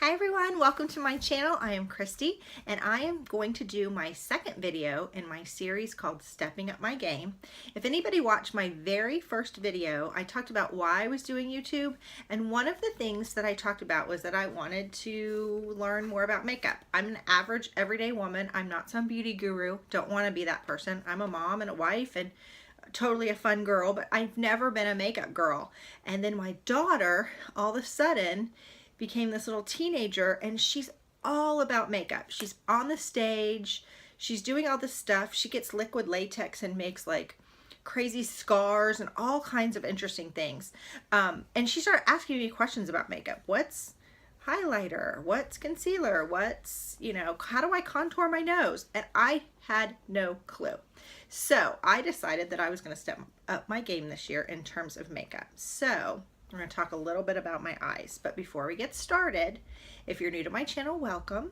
Hi everyone, welcome to my channel. I am Christy and I am going to do my second video in my series called Stepping Up My Game. If anybody watched my very first video, I talked about why I was doing YouTube, and one of the things that I talked about was that I wanted to learn more about makeup. I'm an average everyday woman. I'm not some beauty guru. Don't want to be that person. I'm a mom and a wife and totally a fun girl, but I've never been a makeup girl. And then my daughter all of a sudden became this little teenager and she's all about makeup. She's on the stage, she's doing all this stuff. She gets liquid latex and makes like crazy scars and all kinds of interesting things. And she started asking me questions about makeup. What's highlighter? What's concealer? What's, how do I contour my nose? And I had no clue. So I decided that I was going to step up my game this year in terms of makeup. So we're going to talk a little bit about my eyes, but before we get started, if you're new to my channel, welcome.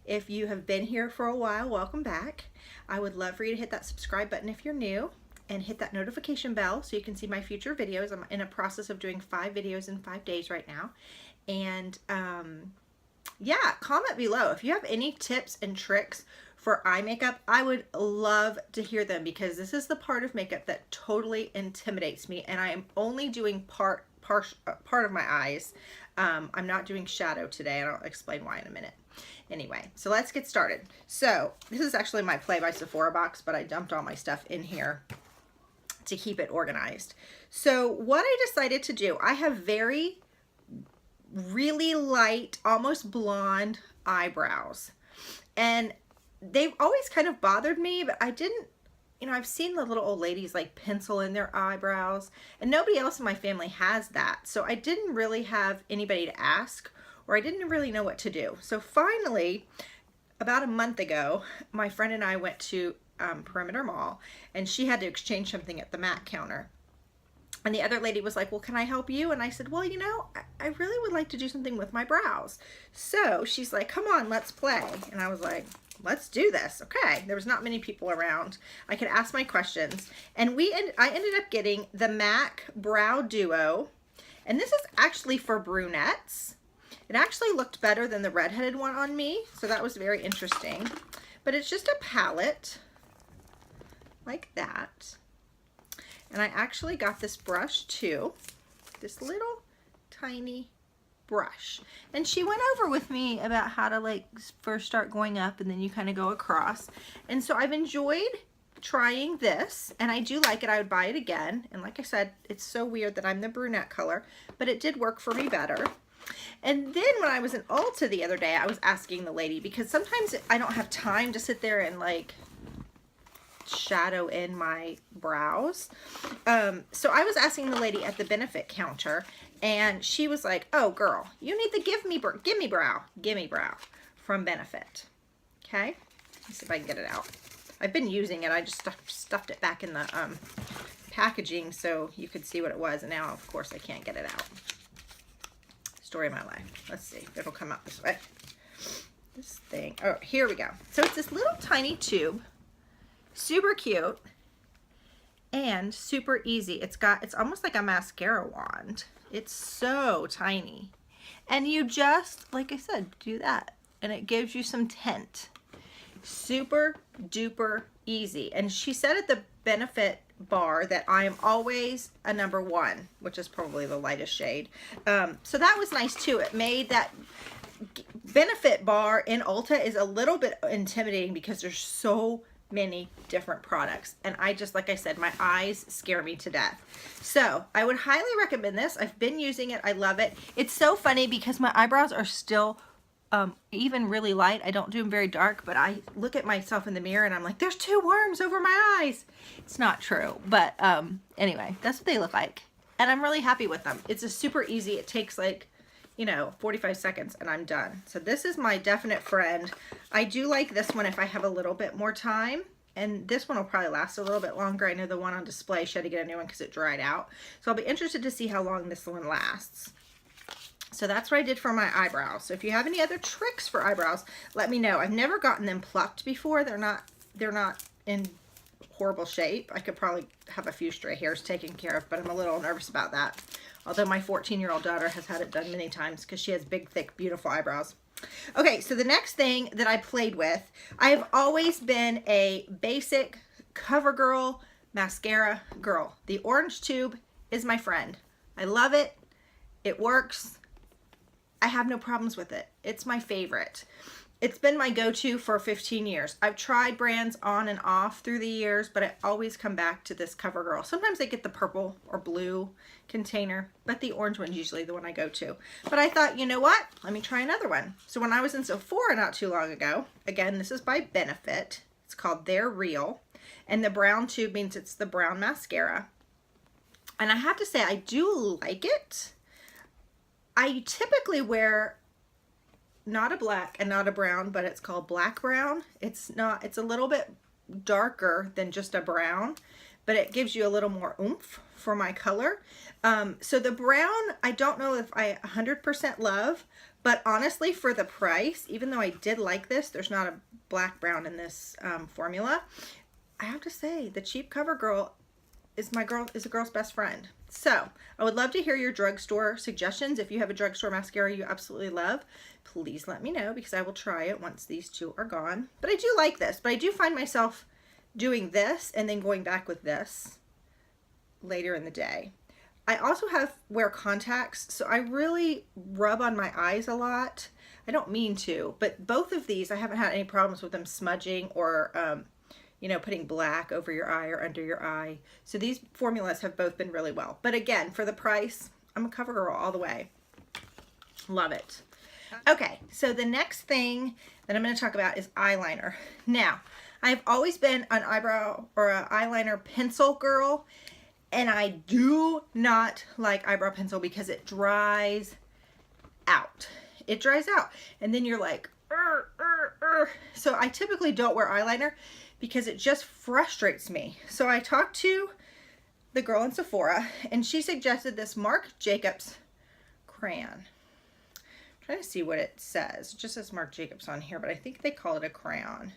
If you have been here for a while, welcome back. I would love for you to hit that subscribe button if you're new and hit that notification bell so you can see my future videos. I'm in a process of doing 5 videos in 5 days right now. And yeah, comment below if you have any tips and tricks for eye makeup. I would love to hear them because this is the part of makeup that totally intimidates me, and I am only doing part of my eyes. I'm not doing shadow today, and I'll explain why in a minute. Anyway, so let's get started. So this is actually my Play by Sephora box, but I dumped all my stuff in here to keep it organized. So what I decided to do, I have really light, almost blonde eyebrows, and they've always kind of bothered me, but I didn't, I've seen the little old ladies like pencil in their eyebrows, and nobody else in my family has that. So I didn't really have anybody to ask, or I didn't really know what to do. So finally, about a month ago, my friend and I went to Perimeter Mall, and she had to exchange something at the MAC counter. And the other lady was like, well, can I help you? And I said, well, I really would like to do something with my brows. So she's like, come on, let's play. And I was like, let's do this. Okay. There was not many people around. I could ask my questions. And I ended up getting the MAC Brow Duo. And this is actually for brunettes. It actually looked better than the redheaded one on me. So that was very interesting. But it's just a palette like that. And I actually got this brush too, this little tiny brush. And she went over with me about how to like first start going up and then you kind of go across. And so I've enjoyed trying this, and I do like it. I would buy it again. And like I said, it's so weird that I'm the brunette color, but it did work for me better. And then when I was in Ulta the other day, I was asking the lady, because sometimes I don't have time to sit there and like shadow in my brows. So I was asking the lady at the benefit counter, and she was like, oh girl, you need the gimme brow from Benefit. Okay, let's see if I can get it out. I've been using it. I just stuffed it back in the packaging so you could see what it was, and now of course I can't get it out. Story of my life. Let's see, it'll come out this way. This thing, oh, here we go. So it's this little tiny tube, super cute and super easy. It's almost like a mascara wand. It's so tiny, and you just, like I said, do that and it gives you some tint. Super duper easy. And she said at the Benefit bar that I am always a number 1, which is probably the lightest shade. So that was nice too. It made that Benefit bar in Ulta is a little bit intimidating because there's so many different products, and I just, like I said, my eyes scare me to death. So I would highly recommend this. I've been using it. I love it. It's so funny because my eyebrows are still even really light. I don't do them very dark, but I look at myself in the mirror and I'm like, there's 2 worms over my eyes. It's not true, but anyway, that's what they look like, and I'm really happy with them. It's a super easy. It takes like 45 seconds and I'm done. So this is my definite friend. I do like this one if I have a little bit more time, and this one will probably last a little bit longer. I know the one on display, she had to get a new one because it dried out. So I'll be interested to see how long this one lasts. So that's what I did for my eyebrows. So if you have any other tricks for eyebrows, let me know. I've never gotten them plucked before. They're not in horrible shape. I could probably have a few stray hairs taken care of, but I'm a little nervous about that. Although my 14-year-old daughter has had it done many times because she has big, thick, beautiful eyebrows. Okay, so the next thing that I played with, I've always been a basic CoverGirl mascara girl. The orange tube is my friend. I love it. It works. I have no problems with it. It's my favorite. It's been my go-to for 15 years. I've tried brands on and off through the years, but I always come back to this CoverGirl. Sometimes I get the purple or blue container, but the orange one's usually the one I go to. But I thought, you know what? Let me try another one. So when I was in Sephora not too long ago, again, this is by Benefit. It's called They're Real. And the brown tube means it's the brown mascara. And I have to say, I do like it. I typically wear not a black and not a brown, but it's called black brown. It's a little bit darker than just a brown, but it gives you a little more oomph for my color. So the brown, I don't know if I 100% love, but honestly for the price, even though I did like this, there's not a black brown in this formula. I have to say the cheap CoverGirl is a girl's best friend. So I would love to hear your drugstore suggestions. If you have a drugstore mascara you absolutely love, please let me know because I will try it once these two are gone. But I do like this, but I do find myself doing this and then going back with this later in the day. I also wear contacts, so I really rub on my eyes a lot. I don't mean to, but both of these I haven't had any problems with them smudging or you know, putting black over your eye or under your eye. So these formulas have both been really well. But again, for the price, I'm a CoverGirl all the way. Love it. Okay, so the next thing that I'm going to talk about is eyeliner. Now, I've always been an eyebrow or an eyeliner pencil girl, and I do not like eyebrow pencil because it dries out. It dries out, and then you're like, So I typically don't wear eyeliner because it just frustrates me. So I talked to the girl in Sephora and she suggested this Marc Jacobs crayon. I'm trying to see what it says. It just says Marc Jacobs on here, but I think they call it a crayon.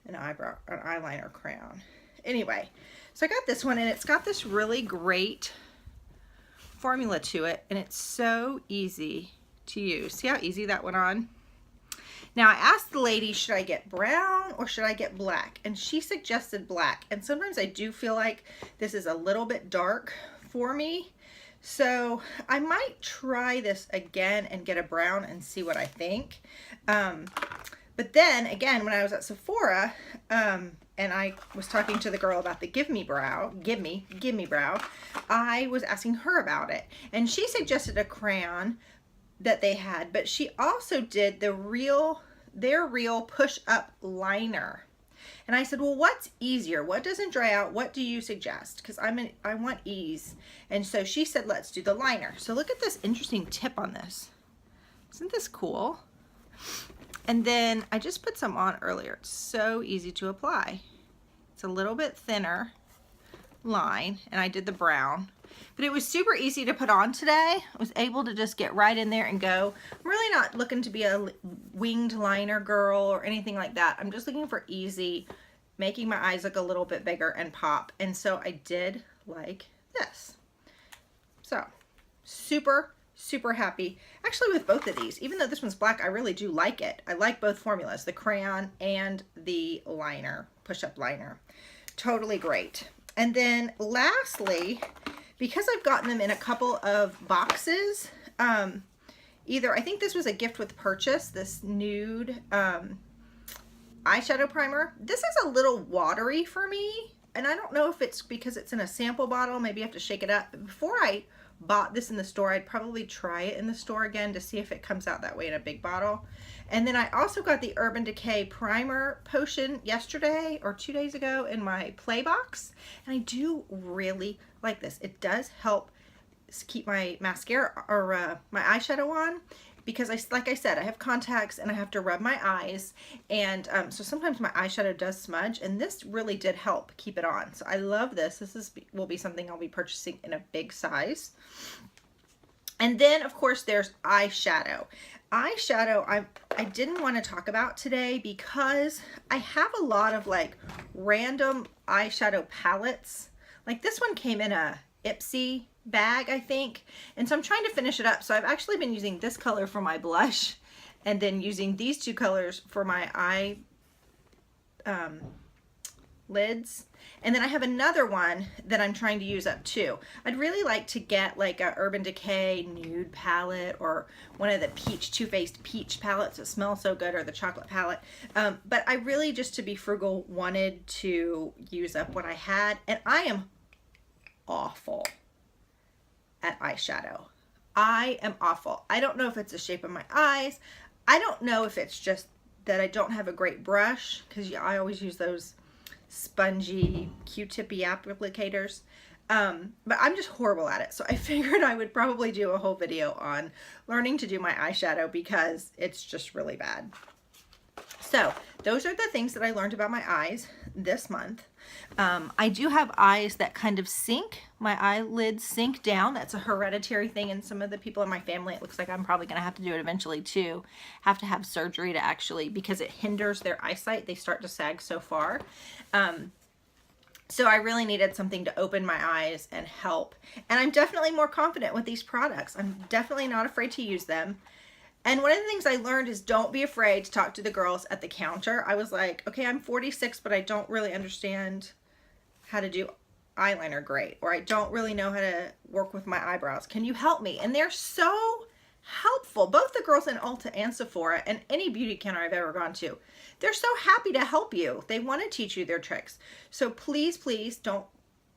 An eyeliner crayon. Anyway, so I got this one and it's got this really great formula to it and it's so easy to use. See how easy that went on? Now I asked the lady, should I get brown or should I get black? And she suggested black. And sometimes I do feel like this is a little bit dark for me. So I might try this again and get a brown and see what I think. But then again, when I was at Sephora, and I was talking to the girl about the Give Me Brow, I was asking her about it. And she suggested a crayon that they had, but she also did their real push-up liner. And I said, well, what's easier? What doesn't dry out? What do you suggest? Because I want ease. And so she said, let's do the liner. So look at this interesting tip on this. Isn't this cool? And then I just put some on earlier. It's so easy to apply. It's a little bit thinner line, and I did the brown. But it was super easy to put on today. I was able to just get right in there and go. I'm really not looking to be a winged liner girl or anything like that. I'm just looking for easy, making my eyes look a little bit bigger and pop. And so I did like this. So super, super happy. Actually with both of these, even though this one's black, I really do like it. I like both formulas, the crayon and the liner, push-up liner. Totally great. And then lastly, because I've gotten them in a couple of boxes, either, I think this was a gift with purchase, this nude eyeshadow primer. This is a little watery for me, and I don't know if it's because it's in a sample bottle, maybe you have to shake it up. But before I bought this in the store, I'd probably try it in the store again to see if it comes out that way in a big bottle. And then I also got the Urban Decay primer potion yesterday or 2 days ago in my play box, and I do really like this. It does help keep my mascara or my eyeshadow on because like I said, I have contacts and I have to rub my eyes, and so sometimes my eyeshadow does smudge, and this really did help keep it on. So I love this. This will be something I'll be purchasing in a big size. And then of course there's eyeshadow. Eyeshadow I didn't want to talk about today because I have a lot of like random eyeshadow palettes. Like this one came in a Ipsy bag, I think. And so I'm trying to finish it up. So I've actually been using this color for my blush and then using these two colors for my eye lids. And then I have another one that I'm trying to use up too. I'd really like to get like a Urban Decay nude palette or one of the Too Faced peach palettes that smell so good, or the chocolate palette. But I really, just to be frugal, wanted to use up what I had. And I am awful at eyeshadow. I am awful. I don't know if it's the shape of my eyes. I don't know if it's just that I don't have a great brush, because I always use those spongy Q-tippy applicators, but I'm just horrible at it. So I figured I would probably do a whole video on learning to do my eyeshadow, because it's just really bad. So those are the things that I learned about my eyes this month. I do have eyes that kind of sink. My eyelids sink down. That's a hereditary thing in some of the people in my family. It looks like I'm probably going to have to do it eventually too. Have to have surgery to actually, because it hinders their eyesight. They start to sag so far. So I really needed something to open my eyes and help. And I'm definitely more confident with these products. I'm definitely not afraid to use them. And one of the things I learned is don't be afraid to talk to the girls at the counter. I was like, okay, I'm 46, but I don't really understand how to do eyeliner great, or I don't really know how to work with my eyebrows. Can you help me? And they're so helpful. Both the girls in Ulta and Sephora and any beauty counter I've ever gone to, they're so happy to help you. They want to teach you their tricks. So please, please don't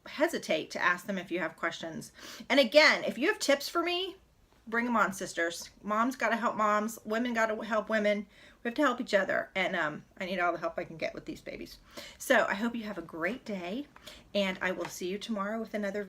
hesitate to ask them if you have questions. And again, if you have tips for me, bring them on, sisters. Moms got to help moms. Women got to help women. We have to help each other. And I need all the help I can get with these babies. So I hope you have a great day. And I will see you tomorrow with another